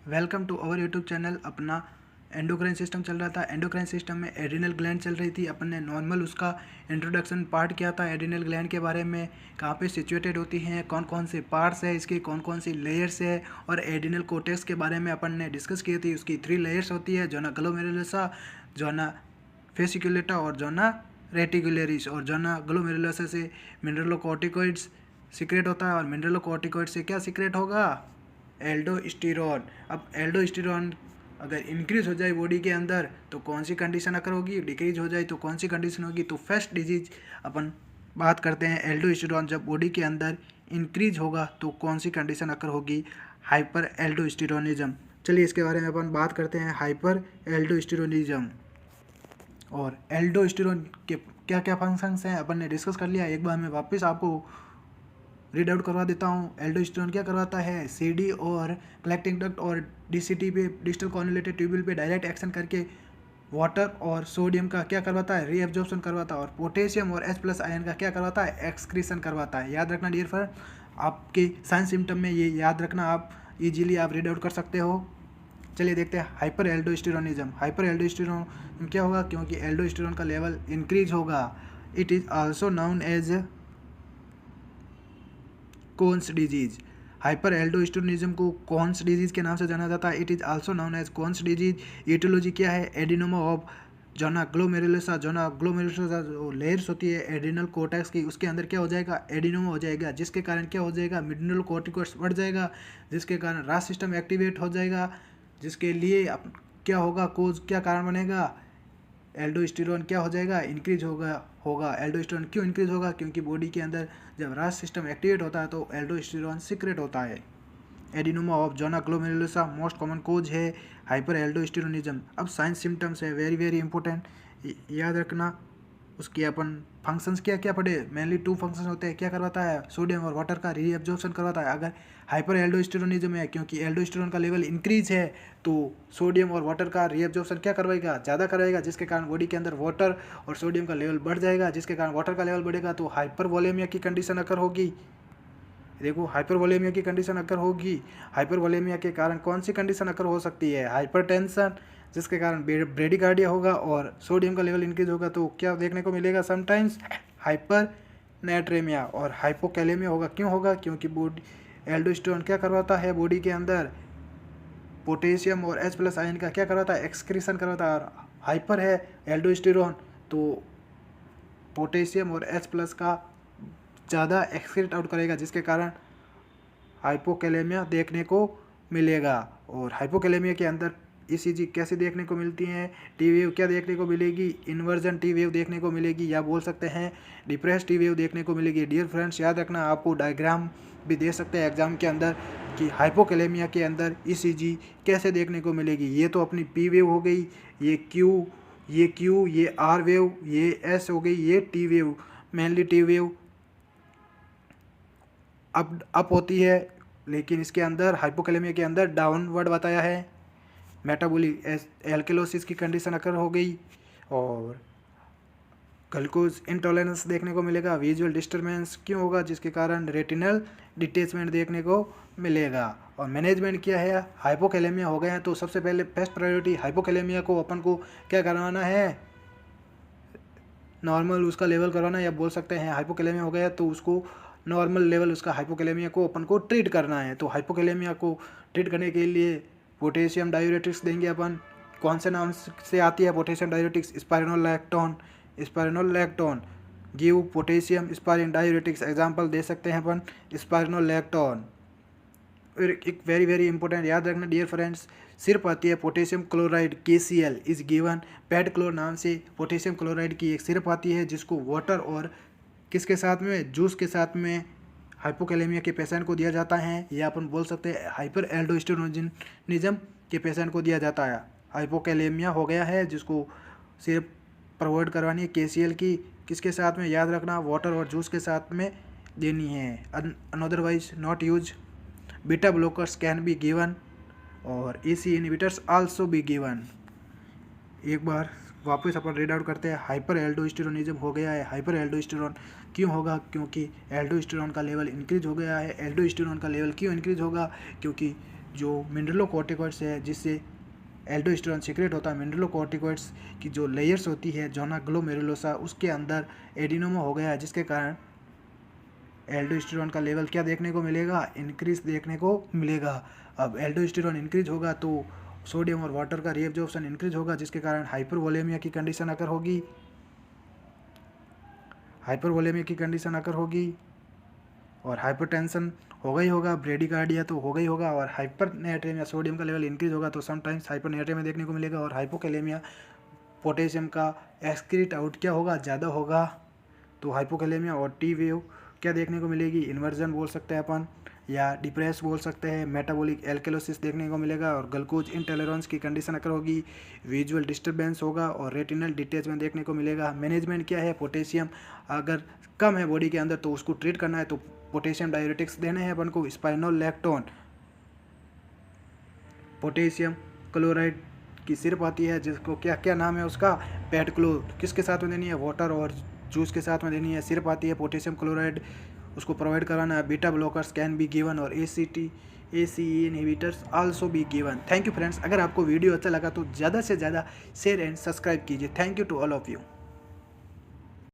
Welcome to our YouTube channel. अपना endocrine system चल रहा था। एंडोक्राइन सिस्टम में एड्रिनल ग्लैंड चल रही थी। अपन ने नॉर्मल उसका इंट्रोडक्शन पार्ट किया था एड्रिनल ग्लैंड के बारे में, कहाँ पे सिचुएटेड होती हैं, कौन कौन से पार्ट्स है इसकी, कौन कौन सी लेयर्स है, और एड्रिनल कोर्टेक्स के बारे में अपन ने डिस्कस की थी। उसकी 3 लेयर्स होती है, जोना ग्लोमेरुलसा, जोना फेसिकुलेटा और जोना रेटिकुलरिस। और जोना ग्लोमेरुलसा से मिनरलोकॉर्टिकॉइड्स सीक्रेट होता है, और मिनरलोकॉर्टिकॉइड से क्या सीक्रेट होगा? एल्डोस्टेरॉन। अब एल्डोस्टेरॉन अगर इंक्रीज हो जाए बॉडी के अंदर तो कौन सी कंडीशन अकर होगी, डिक्रीज हो जाए तो कौन सी कंडीशन होगी? तो फर्स्ट डिजीज अपन बात करते हैं, एल्डोस्टेरॉन जब बॉडी के अंदर इंक्रीज होगा तो कौन सी कंडीशन अकर होगी? Hyper aldosteronism. चलिए इसके बारे में अपन बात करते हैं, हाइपर एल्डोस्टेरोनिज्म। और एल्डोस्टेरॉन के क्या क्या फंक्शंस हैं अपन ने डिस्कस कर लिया। एक बार मैं वापस आपको रीड आउट करवा देता हूँ। एल्डोस्टेरॉन क्या करवाता है? सीडी और कलेक्टिंग डक्ट और डीसीटी पे, डिजिटल कॉन्जुलेटेड ट्यूब्यूल पे डायरेक्ट एक्शन करके वाटर और सोडियम का क्या करवाता है? रीअब्जॉर्प्शन करवाता है। और पोटेशियम और H+ आयन का क्या करवाता है? एक्सक्रीशन करवाता है। याद रखना डियर फ्रेंड, आपके साइंस सिम्टम में ये याद रखना, आप इजीली आप रीड आउट कर सकते हो। चलिए देखते हैं हाइपर एल्डोस्टेरोनिज्म। हाइपर एल्डोस्टेरोन क्या होगा? क्योंकि एल्डोस्टेरोन का लेवल इंक्रीज होगा। It is also known as Conn's disease. Hyperaldosteronism को कोन्स डिजीज के नाम से जाना जाता है। It is also known as Conn's disease. Aetiology क्या है? Adenoma of zona glomerulosa. Zona glomerulosa जो लेयर्स होती है एड्रिनल कोर्टेक्स की, उसके अंदर क्या हो जाएगा? एडिनोमा हो जाएगा, जिसके कारण क्या हो जाएगा? मिडरनल कोर्टिकोइड्स बढ़ जाएगा, जिसके कारण रास सिस्टम एक्टिवेट हो जाएगा, जिसके लिए क्या होगा? कोज क्या कारण बनेगा? एल्डोस्टेरोन क्या हो जाएगा? इंक्रीज होगा। एल्डोस्टेरोन क्यों इंक्रीज होगा? क्योंकि बॉडी के अंदर जब रास सिस्टम एक्टिवेट होता है तो एल्डोस्टेरोन सीक्रेट होता है। Adenoma of zona glomerulosa most common cause है हाइपर एल्डोस्टेरोनिज्म। अब साइंस सिम्टम्स है, वेरी वेरी इंपॉर्टेंट, याद रखना। उसके अपन फंक्शंस क्या क्या पढ़े? मेनली 2 फंक्शंस होते हैं। क्या करवाता है? सोडियम और वाटर का रीअब्जॉर्प्शन करवाता है। अगर हाइपर एल्डोस्टेरोनिज्म है, क्योंकि एल्डोस्टेरोन का लेवल इंक्रीज है, तो सोडियम और वाटर का रीअब्जॉर्प्शन क्या करवाएगा? ज़्यादा करवाएगा, जिसके कारण बॉडी के अंदर वाटर और सोडियम का लेवल बढ़ जाएगा। जिसके कारण वाटर का लेवल बढ़ेगा तो हाइपरवोलेमिया की कंडीशन अकर होगी। देखो, हाइपरवोलेमिया की कंडीशन अकर होगी। हाइपरवोलेमिया के कारण कौन सी कंडीशन अकर हो सकती है? हाइपरटेंशन, जिसके कारण ब्रेडिकार्डिया होगा और सोडियम का लेवल इंक्रीज होगा तो क्या देखने को मिलेगा? समटाइम्स हाइपर नाइट्रेमिया और हाइपोकैलेमिया होगा। क्यों होगा? क्योंकि बॉडी एल्डोस्टेरोन क्या करवाता है? बॉडी के अंदर पोटेशियम और H+ आयन का क्या करवाता है? एक्सक्रीशन करवाता है। और हाइपर है एल्डोस्टेरोन तो पोटेशियम और H+ का ज़्यादा एक्सक्रीट आउट करेगा, जिसके कारण हाइपोकैलेमिया देखने को मिलेगा। और हाइपोकैलेमिया के अंदर ECG कैसे देखने को मिलती हैं? टी वेव क्या देखने को मिलेगी? इन्वर्जन टी वेव देखने को मिलेगी, या बोल सकते हैं डिप्रेस टी वेव देखने को मिलेगी। डियर फ्रेंड्स, याद रखना, आपको डायग्राम भी दे सकते हैं एग्जाम के अंदर कि हाइपोकैलेमिया के अंदर ECG कैसे देखने को मिलेगी। ये तो अपनी P वेव हो गई, ये Q, ये R वेव, ये S हो गई, ये T wave. Mainly T wave up होती है, लेकिन इसके अंदर हाइपोकैलेमिया के अंदर डाउनवर्ड बताया है। मेटाबॉलिक एल्कलोसिस की कंडीशन अकर हो गई, और ग्लूकोज इंटॉलरेंस देखने को मिलेगा। विजुअल डिस्टर्बेंस क्यों होगा? जिसके कारण रेटिनल डिटेचमेंट देखने को मिलेगा। और मैनेजमेंट क्या है? हाइपोकैलेमिया हो गए हैं तो सबसे पहले फर्स्ट प्रायोरिटी हाइपोकैलेमिया को अपन को क्या करवाना है? नॉर्मल उसका लेवल करवाना, या बोल सकते हैं हाइपोकैलेमिया हो गया तो उसको नॉर्मल लेवल उसका हाइपोकैलेमिया को अपन को ट्रीट करना है। तो हाइपोकैलेमिया को ट्रीट करने के लिए पोटेशियम डायूरेटिक्स देंगे अपन। कौन से नाम से आती है potassium diuretics? Spironolactone give potassium sparing diuretics. Example दे सकते हैं अपन स्पाइरोनोलैक्टोन। एक वेरी वेरी इंपॉर्टेंट, याद रखना डियर फ्रेंड्स, सिर्फ आती है potassium chloride KCl is given. पैड क्लोर नाम से पोटेशियम क्लोराइड की एक सिरप आती है, जिसको वाटर और किसके साथ में? जूस के साथ में हाइपोकैलेमिया के पेशेंट को दिया जाता है, या अपन बोल सकते हैं हाइपर एल्डोस्टेरोनिज्म के पेशेंट को दिया जाता है। हाइपोकैलेमिया हो गया है जिसको सिर्फ प्रोवाइड करवानी है KCl की, किसके साथ में? याद रखना, वाटर और जूस के साथ में देनी है। Otherwise not use. Beta blockers can be given और AC inhibitors also be given. एक बार वापस अपन रीड आउट करते हैं। हाइपर एल्डोस्टेरोनिज्म हो गया है। हाइपर एल्डोस्टेरोन क्यों होगा? क्योंकि एल्डोस्टेरोन का लेवल इंक्रीज हो गया है। एल्डोस्टेरोन का लेवल क्यों इंक्रीज होगा? क्योंकि जो मिनरलोकॉर्टिकॉइड्स है जिससे एल्डोस्टेरोन सीक्रेट होता है, मिनरलोकॉर्टिकॉइड्स की जो लेयर्स होती है जोना ग्लोमेरुलोसा उसके अंदर एडिनोमा हो गया है, जिसके कारण एल्डोस्टेरोन का लेवल क्या देखने को मिलेगा, इंक्रीज देखने को मिलेगा। अब एल्डोस्टेरोन इंक्रीज होगा तो सोडियम और वाटर का रीएब्जॉर्प्शन इंक्रीज होगा, जिसके कारण हाइपरवोलेमिया की कंडीशन अगर होगी, हाइपरवोलेमिया की कंडीशन अगर होगी और हाइपरटेंशन होगा ही होगा, ब्रेडिकार्डिया तो होगा ही होगा, और हाइपरनेट्रेमिया सोडियम का लेवल इंक्रीज होगा तो समटाइम्स हाइपरनेट्रेमिया देखने को मिलेगा, और हाइपोकैलेमिया पोटेशियम का एक्सक्रीट आउट क्या होगा, ज़्यादा होगा तो हाइपोकैलेमिया। और टी वेव क्या देखने को मिलेगी, इन्वर्जन बोल सकते हैं अपन या डिप्रेस बोल सकते हैं, मेटाबॉलिक एल्केलोसिस देखने को मिलेगा, और ग्लूकोज इंटॉलरेंस की कंडीशन अगर होगी, विजुअल डिस्टर्बेंस होगा और रेटिनल डिटैचमेंट देखने को मिलेगा। मैनेजमेंट क्या है, पोटेशियम अगर कम है बॉडी के अंदर तो उसको ट्रीट करना है तो पोटेशियम डायूरेटिक्स देने हैं अपन को, स्पाइनोलैक्टोन, पोटेशियम क्लोराइड की सिरप आती है जिसको क्या क्या नाम है उसका, पेट क्लोर, किसके साथ में देनी है, वाटर और जूस के साथ में देनी है। सिरप आती है पोटेशियम क्लोराइड, उसको प्रोवाइड कराना है। Beta blockers can be given और ACE inhibitors also be given. Thank you friends, अगर आपको वीडियो अच्छा लगा तो ज़्यादा से ज़्यादा शेयर एंड सब्सक्राइब कीजिए। Thank you to all of you.